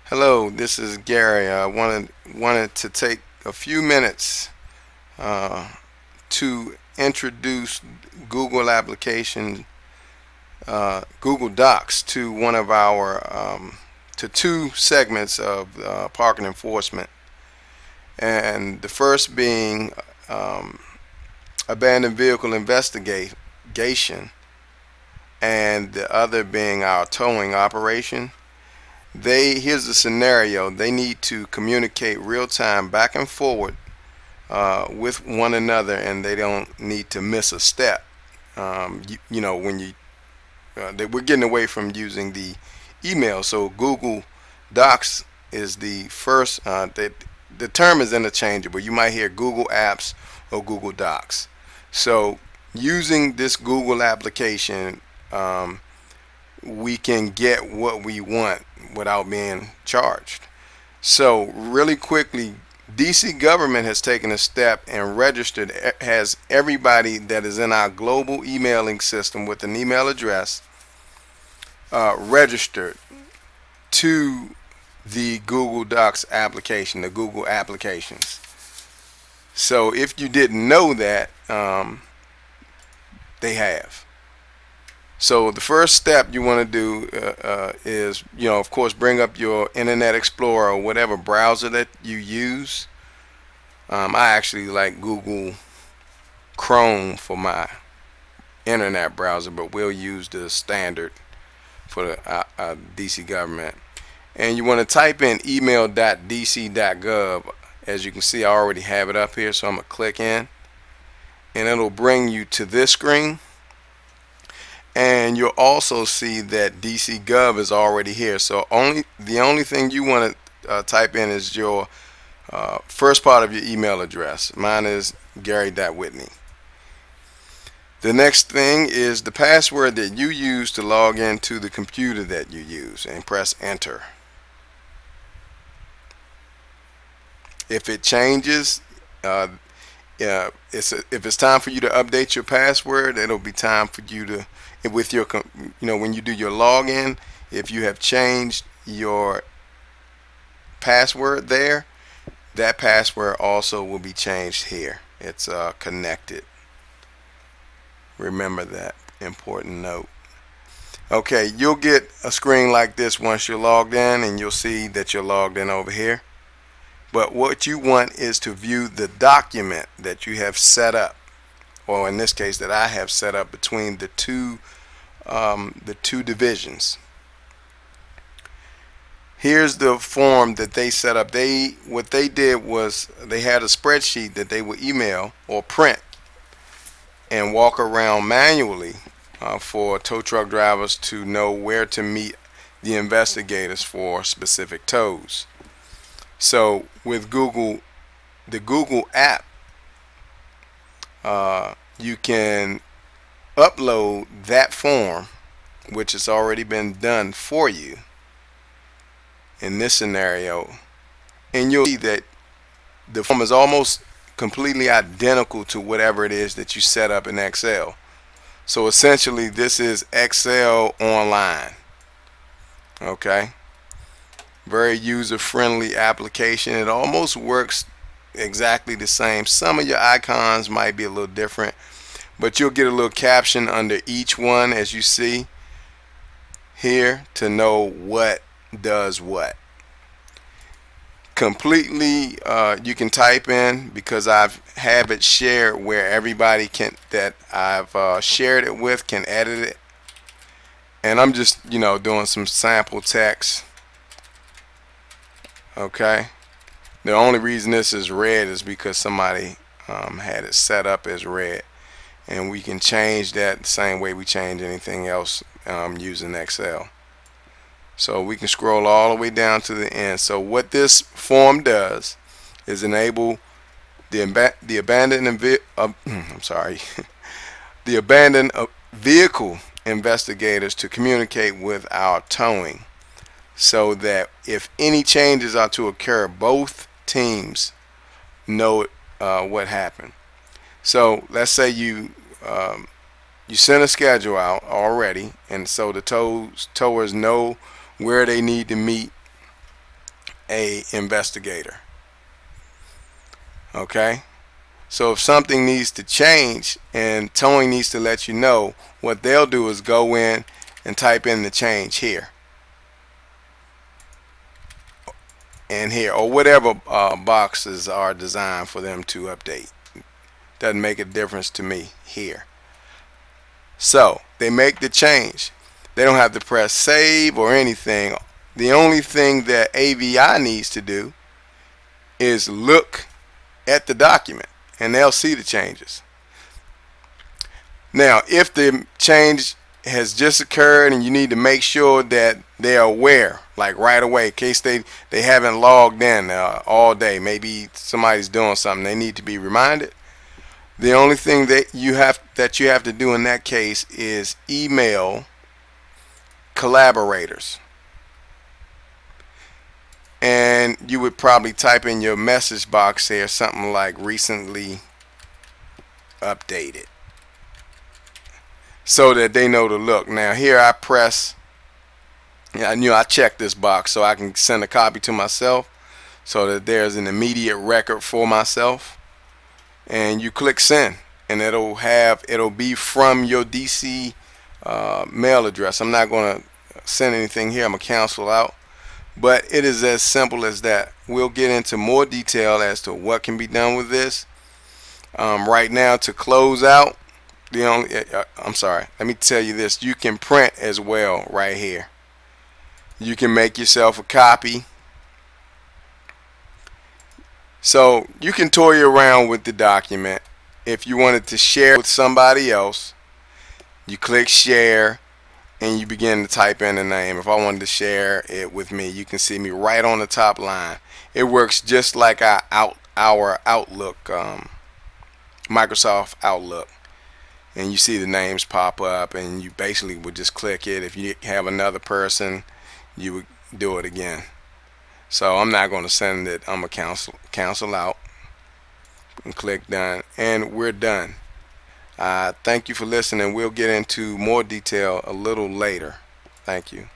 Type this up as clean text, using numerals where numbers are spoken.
Hello, this is Gary. I wanted to take a few minutes uh, to introduce Google application, Google Docs, to one of our to two segments of parking enforcement, and the first being um, abandoned vehicle investigation, and the other being our towing operation. Here's the scenario: they need to communicate real time back and forward with one another, and they don't need to miss a step. You know, when we're getting away from using the email, so Google Docs is the first. The term is interchangeable. You might hear Google Apps or Google Docs. So using this Google application, we can get what we want without being charged. So really quickly, DC government has taken a step and registered, has everybody that is in our global emailing system with an email address registered to the Google Docs application, the Google applications. So if you didn't know that, they have. So the first step you want to do is, of course, bring up your Internet Explorer or whatever browser that you use. I actually like Google Chrome for my internet browser, but we'll use the standard for the DC government. And you want to type in email.dc.gov. As you can see, I already have it up here, so I'm going to click in, and it'll bring you to this screen. And you'll also see that DC Gov is already here. So the only thing you want to type in is your first part of your email address. Mine is Gary.Whitney. The next thing is the password that you use to log into the computer that you use, and press enter. If it changes, if it's time for you to update your password, it'll be time for you to, with your, when you do your login, if you have changed your password there, that password also will be changed here. It's connected. Remember that important note. Okay, you'll get a screen like this once you're logged in, and you'll see that you're logged in over here. But what you want is to view the document that you have set up, or in this case that I have set up between the two divisions. Here's the form that they set up. What they did was they had a spreadsheet that they would email or print and walk around manually for tow truck drivers to know where to meet the investigators for specific tows. So with the Google app, you can upload that form, which has already been done for you in this scenario, and you'll see that the form is almost completely identical to whatever it is that you set up in Excel. So essentially this is Excel online. Okay, very user-friendly application. It almost works exactly the same. Some of your icons might be a little different, but you'll get a little caption under each one, as you see here, to know what does what. Completely, you can type in, because I've have it shared where everybody that I've shared it with can edit it. And I'm just doing some sample text. Okay, the only reason this is red is because somebody had it set up as red, and we can change that the same way we change anything else using Excel. So we can scroll all the way down to the end. So what this form does is enable the abandoned the abandoned vehicle investigators to communicate with our towing, so that if any changes are to occur, both teams know what happened. So let's say you sent a schedule out already, and so the towers know where they need to meet a investigator. Okay, so if something needs to change and towing needs to let you know, what they'll do is go in and type in the change here and here, or whatever boxes are designed for them to update. Doesn't make a difference to me here. So they make the change. They don't have to press save or anything. The only thing that AVI needs to do is look at the document and they'll see the changes. Now if the change has just occurred and you need to make sure that they're aware, like right away, in case they haven't logged in all day, maybe somebody's doing something, they need to be reminded. The only thing that you have to do in that case is email collaborators, and you would probably type in your message box here something like recently updated, so that they know to look. Now here I press, I check this box so I can send a copy to myself so that there's an immediate record for myself, and you click send and it'll be from your DC mail address. I'm not going to send anything here. I'm going to cancel out, but it is as simple as that. We'll get into more detail as to what can be done with this. Right now, to close out, I'm sorry, let me tell you this, you can print as well right here. You can make yourself a copy, so you can toy around with the document. If you wanted to share with somebody else, you click share and you begin to type in the name. If I wanted to share it with me, you can see me right on the top line. It works just like our Outlook, Microsoft Outlook, and you see the names pop up and you basically would just click it. If you have another person, you would do it again. So I'm not going to send it. I'm going to cancel out and click done, and we're done. Thank you for listening. We'll get into more detail a little later. Thank you.